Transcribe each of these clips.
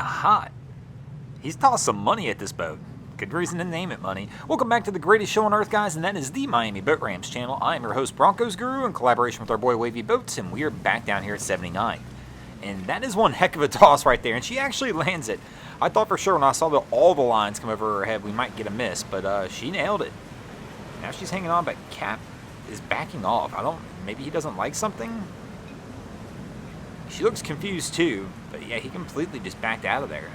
hot. He's tossed some money at this boat. Good reason to name it money. Welcome back to the greatest show on earth, guys, and that is the Miami Boat Ramps channel. I am your host, Broncos Guru, in collaboration with our boy Wavy Boats, and we are back down here at 79. And that is one heck of a toss right there, and she actually lands it. I thought for sure when I saw all the lines come over her head, we might get a miss, but she nailed it. Now she's hanging on, but Cap is backing off. Maybe he doesn't like something? She looks confused too, but yeah, he completely just backed out of there.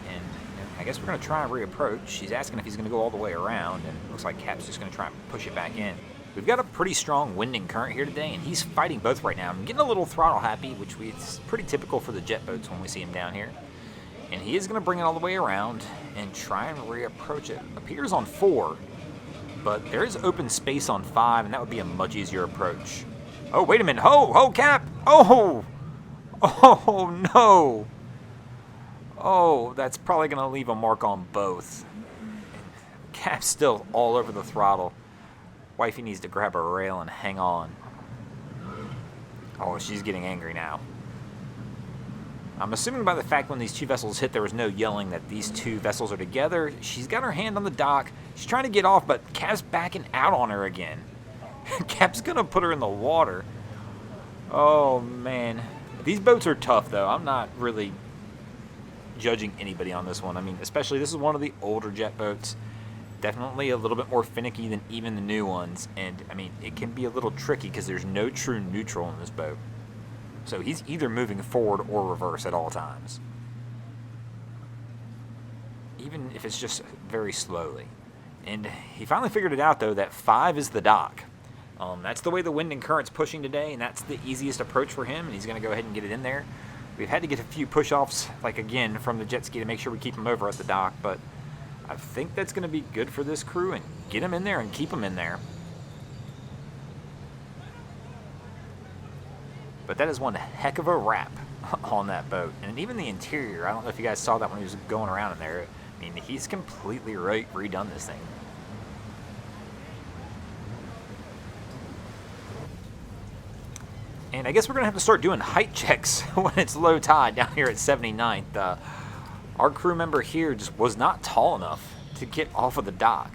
And I guess we're going to try and reapproach. She's asking if he's going to go all the way around, and it looks like Cap's just going to try and push it back in. We've got a pretty strong winding current here today, and he's fighting both right now. I'm getting a little throttle happy, which is pretty typical for the jet boats when we see him down here. And he is going to bring it all the way around and try and reapproach it. Appears on 4, but there is open space on 5, and that would be a much easier approach. Oh, wait a minute. Oh, Cap. Oh, no. Oh, that's probably going to leave a mark on both. Cap's still all over the throttle. Wifey needs to grab a rail and hang on. Oh, she's getting angry now. I'm assuming by the fact when these two vessels hit, there was no yelling that these two vessels are together. She's got her hand on the dock. She's trying to get off, but Cap's backing out on her again. Cap's going to put her in the water. Oh, man. These boats are tough, though. I'm not really judging anybody on this one. I mean, especially this is one of the older jet boats. Definitely a little bit more finicky than even the new ones. And, I mean, it can be a little tricky because there's no true neutral in this boat. So he's either moving forward or reverse at all times. Even if it's just very slowly. And he finally figured it out, though, that 5 is the dock. That's the way the wind and current's pushing today, and that's the easiest approach for him, and he's going to go ahead and get it in there. We've had to get a few push-offs, like again, from the jet ski to make sure we keep him over at the dock, but I think that's going to be good for this crew, and get him in there and keep him in there. But that is one heck of a wrap on that boat, and even the interior, I don't know if you guys saw that when he was going around in there. I mean, he's completely redone this thing. And I guess we're going to have to start doing height checks when it's low tide down here at 79th. Our crew member here just was not tall enough to get off of the dock.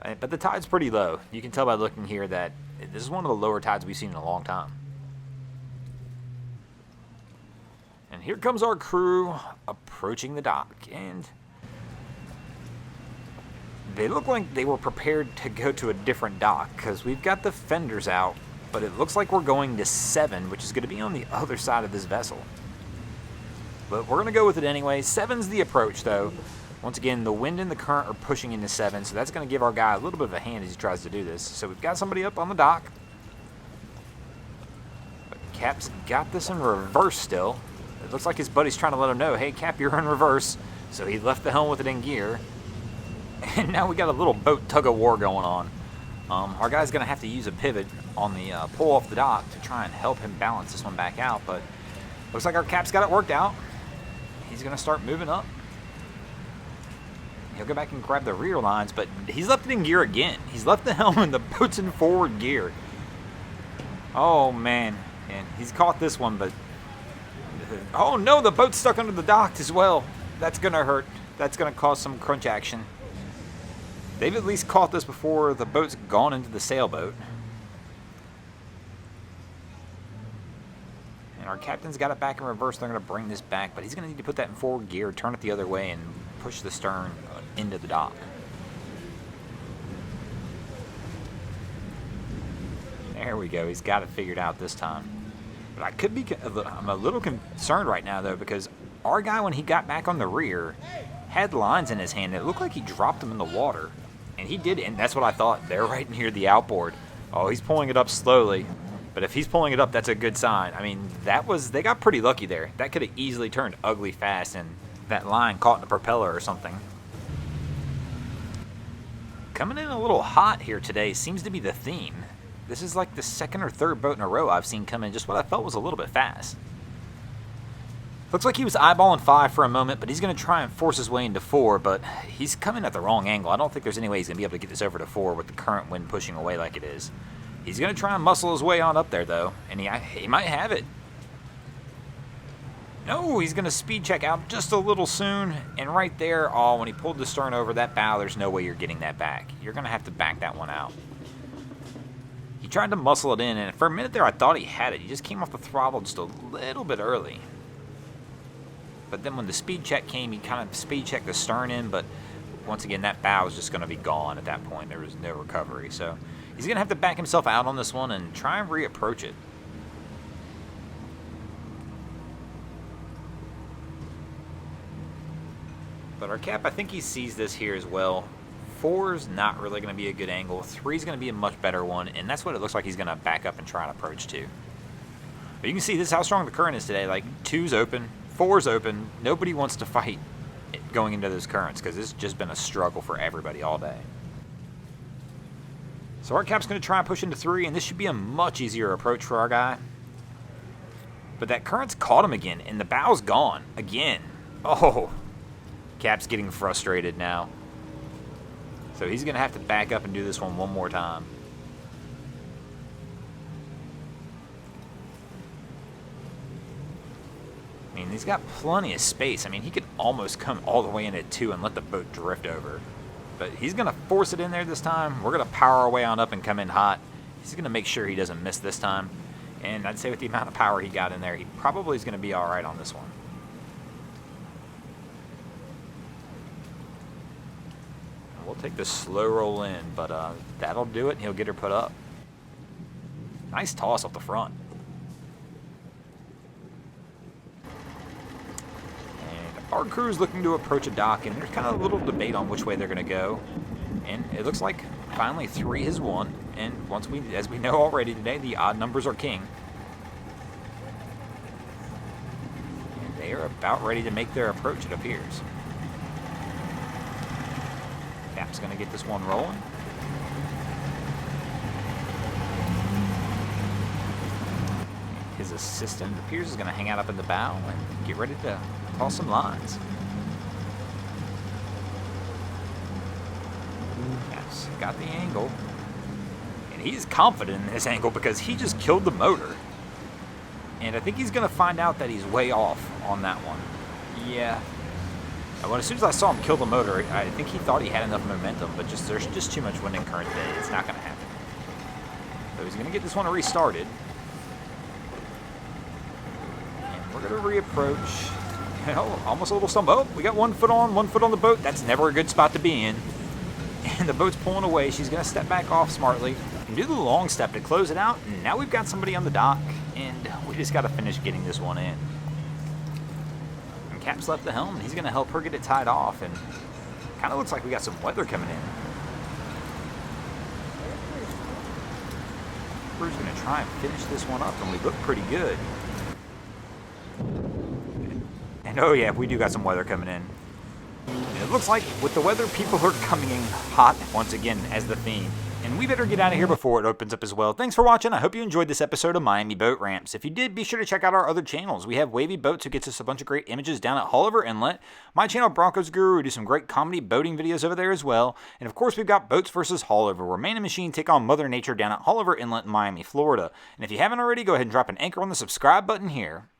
But the tide's pretty low. You can tell by looking here that this is one of the lower tides we've seen in a long time. And here comes our crew approaching the dock. And they look like they were prepared to go to a different dock because we've got the fenders out. But it looks like we're going to 7, which is going to be on the other side of this vessel. But we're going to go with it anyway. 7's the approach, though. Once again, the wind and the current are pushing into 7, so that's going to give our guy a little bit of a hand as he tries to do this. So we've got somebody up on the dock. But Cap's got this in reverse still. It looks like his buddy's trying to let him know, hey, Cap, you're in reverse. So he left the helm with it in gear. And now we got a little boat tug-of-war going on. Our guy's going to have to use a pivot on the pull off the dock to try and help him balance this one back out, but looks like our Cap's got it worked out. He's going to start moving up. He'll go back and grab the rear lines, but he's left it in gear again. He's left the helm and the boat's in forward gear. Oh, man. And he's caught this one, but oh, no, the boat's stuck under the dock as well. That's going to hurt. That's going to cause some crunch action. They've at least caught this before the boat's gone into the sailboat. And our captain's got it back in reverse. They're going to bring this back, but he's going to need to put that in forward gear, turn it the other way, and push the stern into the dock. There we go. He's got it figured out this time. But I'm a little concerned right now, though, because our guy, when he got back on the rear, had lines in his hand. It looked like he dropped them in the water. And he did, and that's what I thought. They're right near the outboard. Oh, he's pulling it up slowly. But if he's pulling it up, that's a good sign. I mean, they got pretty lucky there. That could have easily turned ugly fast, and that line caught in the propeller or something. Coming in a little hot here today seems to be the theme. This is like the second or third boat in a row I've seen come in just what I felt was a little bit fast. Looks like he was eyeballing 5 for a moment, but he's going to try and force his way into 4, but he's coming at the wrong angle. I don't think there's any way he's going to be able to get this over to 4 with the current wind pushing away like it is. He's going to try and muscle his way on up there, though, and he might have it. No, he's going to speed check out just a little soon. And right there, oh, when he pulled the stern over that bow, there's no way you're getting that back. You're going to have to back that one out. He tried to muscle it in, and for a minute there, I thought he had it. He just came off the throttle just a little bit early. But then when the speed check came, he kind of speed checked the stern in, but once again, that bow was just going to be gone at that point. There was no recovery. So he's going to have to back himself out on this one and try and reapproach it. But our cap, I think he sees this here as well. 4's not really going to be a good angle. 3's going to be a much better one, and that's what it looks like he's going to back up and try and approach to. But you can see this is how strong the current is today. Like 2's open, 4's open. Nobody wants to fight going into those currents because it's just been a struggle for everybody all day. So our cap's going to try and push into 3, and this should be a much easier approach for our guy. But that current's caught him again, and the bow's gone again. Oh, cap's getting frustrated now. So he's going to have to back up and do this one more time. I mean, he's got plenty of space. I mean, he could almost come all the way in at 2 and let the boat drift over. But he's going to force it in there this time. We're going to power our way on up and come in hot. He's going to make sure he doesn't miss this time. And I'd say with the amount of power he got in there, he probably is going to be all right on this one. We'll take the slow roll in, but that'll do it, and he'll get her put up. Nice toss off the front. And our crew is looking to approach a dock, and there's kind of a little debate on which way they're going to go. And it looks like finally 3 has won, and as we know already today, the odd numbers are king. And they are about ready to make their approach, it appears. Cap's going to get this one rolling. His assistant appears is going to hang out up in the bow and get ready to toss some lines. Cap's got the angle. And he's confident in this angle because he just killed the motor. And I think he's going to find out that he's way off on that one. Yeah. Well, as soon as I saw him kill the motor, I think he thought he had enough momentum, but there's just too much wind and current today. It's not going to happen. So he's going to get this one restarted. And we're going to reapproach. You know, almost a little stumble. Oh, we got 1 foot on, 1 foot on the boat. That's never a good spot to be in. And the boat's pulling away. She's going to step back off smartly and do the long step to close it out. And now we've got somebody on the dock, and we just got to finish getting this one in. Cap's left the helm, and he's going to help her get it tied off, and kind of looks like we got some weather coming in. We're just going to try and finish this one up, and we look pretty good. And oh yeah, we do got some weather coming in. And it looks like with the weather, people are coming in hot once again as the theme. And we better get out of here before it opens up as well. Thanks for watching. I hope you enjoyed this episode of Miami Boat Ramps. If you did, be sure to check out our other channels. We have Wavy Boats, who gets us a bunch of great images down at Haulover Inlet. My channel, Broncos Guru, who do some great comedy boating videos over there as well. And of course, we've got Boats vs. Haulover, where man and machine take on Mother Nature down at Haulover Inlet in Miami, Florida. And if you haven't already, go ahead and drop an anchor on the subscribe button here.